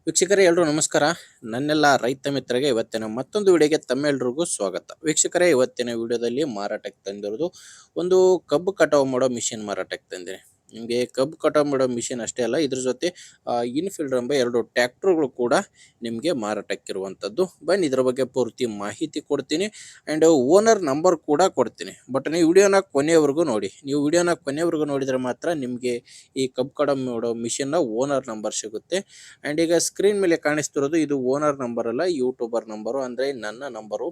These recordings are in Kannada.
ವೀಕ್ಷಕರೇ ಎಲ್ರೂ ನಮಸ್ಕಾರ. ನನ್ನೆಲ್ಲ ರೈತ ಮಿತ್ರರಿಗೆ ಇವತ್ತಿನ ಮತ್ತೊಂದು ವಿಡಿಯೋಗೆ ತಮ್ಮೆಲ್ರಿಗೂ ಸ್ವಾಗತ. ವೀಕ್ಷಕರೇ ಇವತ್ತಿನ ವಿಡಿಯೋದಲ್ಲಿ ಮಾರಾಟಕ್ಕೆ ತಂದಿರೋದು ಒಂದು ಕಬ್ಬು ಕಟಾವು ಮಾಡೋ ಮಿಷಿನ್ ಮಾರಾಟಕ್ಕೆ ತಂದಿನಿ. ನಿಮಗೆ ಕಬ್ಬು ಕಟಾವು ಮಾಡೋ ಮಿಷಿನ್ ಅಷ್ಟೇ ಅಲ್ಲ, ಇದ್ರ ಜೊತೆ ಇನ್ಫೀಲ್ಡ್ ಎಂಬ 2 ಟ್ರ್ಯಾಕ್ಟರ್ಗಳು ಕೂಡ ನಿಮಗೆ ಮಾರಾಟಕ್ಕಿರುವಂಥದ್ದು. ಬನ್ನಿ ಇದ್ರ ಬಗ್ಗೆ ಪೂರ್ತಿ ಮಾಹಿತಿ ಕೊಡ್ತೀನಿ ಆ್ಯಂಡ್ ಓನರ್ ನಂಬರ್ ಕೂಡ ಕೊಡ್ತೀನಿ. ಬಟ್ ನೀವು ವಿಡಿಯೋನ ಕೊನೆಯವರೆಗೂ ನೋಡಿ. ನೀವು ವಿಡಿಯೋನ ಕೊನೆಯವರೆಗೂ ನೋಡಿದರೆ ಮಾತ್ರ ನಿಮಗೆ ಈ ಕಬ್ಬು ಕಟಾವು ಮಾಡೋ ಮಿಷಿನ್ನ ಓನರ್ ನಂಬರ್ ಸಿಗುತ್ತೆ. ಆ್ಯಂಡ್ ಈಗ ಸ್ಕ್ರೀನ್ ಮೇಲೆ ಕಾಣಿಸ್ತಿರೋದು ಇದು ಓನರ್ ನಂಬರ್ ಅಲ್ಲ, ಯೂಟ್ಯೂಬರ್ ನಂಬರು, ಅಂದರೆ ನನ್ನ ನಂಬರು.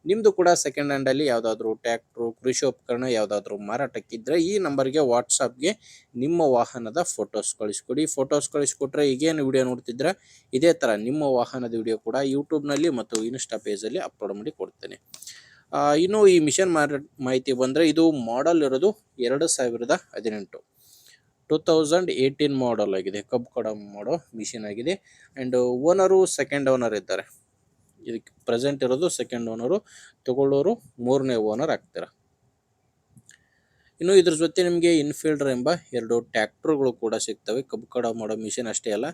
ನಿಮ್ಮದು ಕೂಡ ಸೆಕೆಂಡ್ ಹ್ಯಾಂಡಲ್ಲಿ ಯಾವುದಾದ್ರೂ ಟ್ರ್ಯಾಕ್ಟ್ರು, ಕೃಷಿ ಉಪಕರಣ ಯಾವುದಾದ್ರೂ ಮಾರಾಟಕ್ಕಿದ್ದರೆ ಈ ನಂಬರ್ಗೆ ವಾಟ್ಸಪ್ಗೆ ನಿಮ್ಮ ವಾಹನದ ಫೋಟೋಸ್ ಕಳಿಸ್ಕೊಡಿ. ಫೋಟೋಸ್ ಕಳಿಸ್ಕೊಟ್ರೆ ಈಗೇನು ವಿಡಿಯೋ ನೋಡ್ತಿದ್ರೆ ಇದೇ ಥರ ನಿಮ್ಮ ವಾಹನದ ವಿಡಿಯೋ ಕೂಡ ಯೂಟ್ಯೂಬ್ನಲ್ಲಿ ಮತ್ತು ಇನ್ಸ್ಟಾ ಪೇಜಲ್ಲಿ ಅಪ್ಲೋಡ್ ಮಾಡಿ ಕೊಡ್ತೇನೆ. ಇನ್ನು ಈ ಮಿಷನ್ ಮಾಹಿತಿ ಬಂದರೆ ಇದು ಮಾಡಲ್ ಇರೋದು 2018 2018 ಮಾಡಲ್ ಆಗಿದೆ. ಕಬ್ಬು ಕಟಾವು ಮಾಡೋ ಮಿಷಿನ್ ಆಗಿದೆ. ಆ್ಯಂಡ್ ಓನರು ಸೆಕೆಂಡ್ ಓನರ್ ಇದ್ದಾರೆ. ಇದಕ್ಕೆ ಪ್ರೆಸೆಂಟ್ ಇರೋದು ಸೆಕೆಂಡ್ ಓನರು, ತಗೊಳ್ಳೋರು 3ನೇ ಓನರ್ ಆಗ್ತಾರೆ. ಇನ್ನು ಇದ್ರ ಜೊತೆ ನಿಮಗೆ ಇನ್ಫೀಲ್ಡರ್ ಎಂಬ 2 ಟ್ರ್ಯಾಕ್ಟರ್ಗಳು ಕೂಡ ಸಿಗ್ತವೆ. ಕಬ್ಬು ಕಟಾವು ಮಾಡೋ ಮಿಷಿನ್ ಅಷ್ಟೇ ಅಲ್ಲ,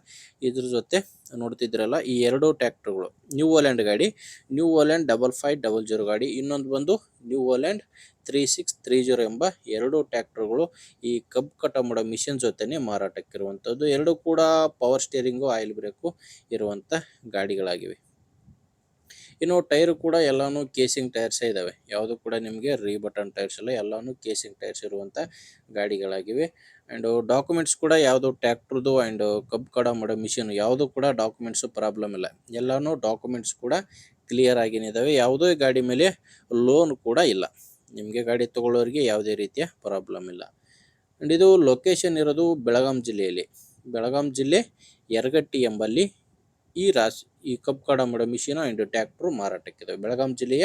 ಇದ್ರ ಜೊತೆ ನೋಡ್ತಿದ್ರಲ್ಲ ಈ 2 ಟ್ರ್ಯಾಕ್ಟರ್ಗಳು ನ್ಯೂ ಹೋಲ್ಯಾಂಡ್ ಗಾಡಿ, ನ್ಯೂ ಹೋಲ್ಯಾಂಡ್ 5500 ಗಾಡಿ, ಇನ್ನೊಂದು ಬಂದು ನ್ಯೂ ಹೋಲ್ಯಾಂಡ್ 3630 ಎಂಬ 2 ಟ್ರ್ಯಾಕ್ಟರ್ಗಳು ಈ ಕಬ್ಬು ಕಟಾವು ಮಾಡೋ ಮಿಷಿನ್ ಜೊತೆನೇ ಮಾರಾಟಕ್ಕಿರುವಂಥದ್ದು. 2 ಕೂಡ ಪವರ್ ಸ್ಟೇರಿಂಗು, ಆಯಿಲ್ ಬ್ರೇಕು ಇರುವಂಥ ಗಾಡಿಗಳಾಗಿವೆ. ಇನ್ನು ಟೈರು ಕೂಡ ಎಲ್ಲಾನು ಕೇಸಿಂಗ್ ಟೈರ್ಸೇ ಇದ್ದಾವೆ. ಯಾವುದು ಕೂಡ ನಿಮಗೆ ರೀಬಟನ್ ಟೈರ್ಸ್ ಇಲ್ಲ, ಎಲ್ಲಾನು ಕೇಸಿಂಗ್ ಟೈರ್ಸ್ ಇರುವಂಥ ಗಾಡಿಗಳಾಗಿವೆ. ಆ್ಯಂಡ್ ಡಾಕ್ಯುಮೆಂಟ್ಸ್ ಕೂಡ ಯಾವುದು ಟ್ರ್ಯಾಕ್ಟ್ರದು ಆ್ಯಂಡ್ ಕಬ್ಬು ಕಟಾವು ಮಾಡೋ ಮಿಷಿನ್ ಯಾವುದು ಕೂಡ ಡಾಕ್ಯುಮೆಂಟ್ಸು ಪ್ರಾಬ್ಲಮ್ ಇಲ್ಲ. ಎಲ್ಲಾನು ಡಾಕ್ಯುಮೆಂಟ್ಸ್ ಕೂಡ ಕ್ಲಿಯರ್ ಆಗಿದ್ದಾವೆ. ಯಾವುದೇ ಗಾಡಿ ಮೇಲೆ ಲೋನ್ ಕೂಡ ಇಲ್ಲ. ನಿಮಗೆ ಗಾಡಿ ತೊಗೊಳ್ಳೋರಿಗೆ ಯಾವುದೇ ರೀತಿಯ ಪ್ರಾಬ್ಲಮ್ ಇಲ್ಲ. ಆ್ಯಂಡ್ ಇದು ಲೊಕೇಶನ್ ಇರೋದು ಬೆಳಗಾಂ ಜಿಲ್ಲೆಯಲ್ಲಿ. ಬೆಳಗಾಂ ಜಿಲ್ಲೆ ಯರಗಟ್ಟಿ ಎಂಬಲ್ಲಿ ಈ ಕಬ್ಬು ಕಟಾವು ಮಾಡೋ ಮಿಷಿನ್ ಆ್ಯಂಡ್ ಟ್ರ್ಯಾಕ್ಟ್ರು ಮಾರಾಟಕ್ಕಿದೆ. ಬೆಳಗಾಂ ಜಿಲ್ಲೆಯ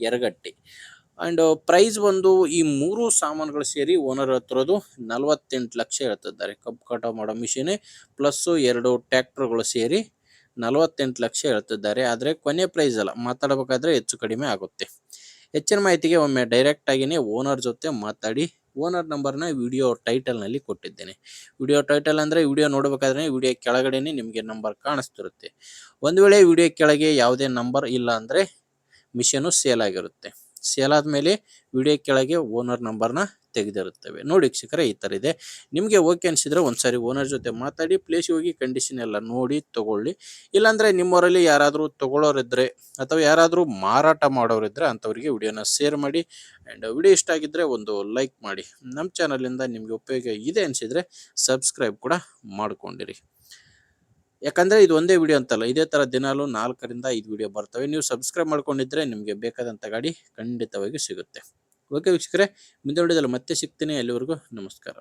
ಯರಗಟ್ಟಿ. ಆ್ಯಂಡ್ ಪ್ರೈಸ್ ಬಂದು ಈ 3 ಸಾಮಾನುಗಳು ಸೇರಿ ಓನರ್ ಹತ್ತಿರೋದು 48 ಲಕ್ಷ ಹೇಳ್ತಿದ್ದಾರೆ. ಕಬ್ಬು ಕಟಾವು ಮಾಡೋ ಮಿಷಿನ್ ಪ್ಲಸ್ಸು 2 ಟ್ರ್ಯಾಕ್ಟರ್ಗಳು ಸೇರಿ 48 ಲಕ್ಷ ಹೇಳ್ತಿದ್ದಾರೆ. ಆದರೆ ಕೊನೆ ಪ್ರೈಸ್ ಅಲ್ಲ, ಮಾತಾಡಬೇಕಾದ್ರೆ ಹೆಚ್ಚು ಕಡಿಮೆ ಆಗುತ್ತೆ. ಹೆಚ್ಚಿನ ಮಾಹಿತಿಗೆ ಒಮ್ಮೆ ಡೈರೆಕ್ಟಾಗಿಯೇ ಓನರ್ ಜೊತೆ ಮಾತಾಡಿ. ಓನರ್ ನಂಬರ್ನ ವಿಡಿಯೋ ಟೈಟಲ್ನಲ್ಲಿ ಕೊಟ್ಟಿದ್ದೇನೆ. ವಿಡಿಯೋ ಟೈಟಲ್ ಅಂದರೆ ವಿಡಿಯೋ ನೋಡಬೇಕಾದ್ರೆ ವಿಡಿಯೋ ಕೆಳಗಡೆನೇ ನಿಮಗೆ ನಂಬರ್ ಕಾಣಿಸ್ತಿರುತ್ತೆ. ಒಂದು ವೇಳೆ ವಿಡಿಯೋ ಕೆಳಗೆ ಯಾವುದೇ ನಂಬರ್ ಇಲ್ಲ ಅಂದರೆ ಮಿಷನು ಸೇಲ್ ಆಗಿರುತ್ತೆ. ಸೇಲ್ ಆದಮೇಲೆ ವಿಡಿಯೋ ಕೆಳಗೆ ಓನರ್ ನಂಬರ್ನ ತೆಗೆದಿರುತ್ತವೆ. ನೋಡಿ ವೀಕ್ಷಕರೇ, ಈ ಥರ ಇದೆ. ನಿಮಗೆ ಓಕೆ ಅನಿಸಿದರೆ ಒಂದ್ಸಾರಿ ಓನರ್ ಜೊತೆ ಮಾತಾಡಿ, ಪ್ಲೇಸಿಗೆ ಹೋಗಿ ಕಂಡೀಷನ್ ಎಲ್ಲ ನೋಡಿ ತೊಗೊಳ್ಳಿ. ಇಲ್ಲಾಂದರೆ ನಿಮ್ಮವರಲ್ಲಿ ಯಾರಾದರೂ ತೊಗೊಳ್ಳೋರಿದ್ದರೆ ಅಥವಾ ಯಾರಾದರೂ ಮಾರಾಟ ಮಾಡೋರಿದ್ದರೆ ಅಂಥವರಿಗೆ ವಿಡಿಯೋನ ಶೇರ್ ಮಾಡಿ. ಆ್ಯಂಡ್ ವಿಡಿಯೋ ಇಷ್ಟ ಆಗಿದ್ದರೆ ಒಂದು ಲೈಕ್ ಮಾಡಿ. ನಮ್ಮ ಚಾನಲಿಂದ ನಿಮಗೆ ಉಪಯೋಗ ಇದೆ ಅನಿಸಿದರೆ ಸಬ್ಸ್ಕ್ರೈಬ್ ಕೂಡ ಮಾಡ್ಕೊಂಡಿರಿ. ಯಾಕಂದರೆ ಇದು ಒಂದೇ ವಿಡಿಯೋ ಅಂತಲ್ಲ, ಇದೇ ಥರ ದಿನಾಲು 4 ರಿಂದ 5 ವಿಡಿಯೋ ಬರ್ತವೆ. ನೀವು ಸಬ್ಸ್ಕ್ರೈಬ್ ಮಾಡ್ಕೊಂಡಿದ್ದರೆ ನಿಮಗೆ ಬೇಕಾದಂಥ ಗಾಡಿ ಖಂಡಿತವಾಗಿ ಸಿಗುತ್ತೆ. ಓಕೆ ವೀಕ್ಷಕರೇ, ಮುಂದೆ ವಿಡಿಯೋದಲ್ಲಿ ಮತ್ತೆ ಸಿಗ್ತೀನಿ. ಅಲ್ಲಿವರೆಗೂ ನಮಸ್ಕಾರ.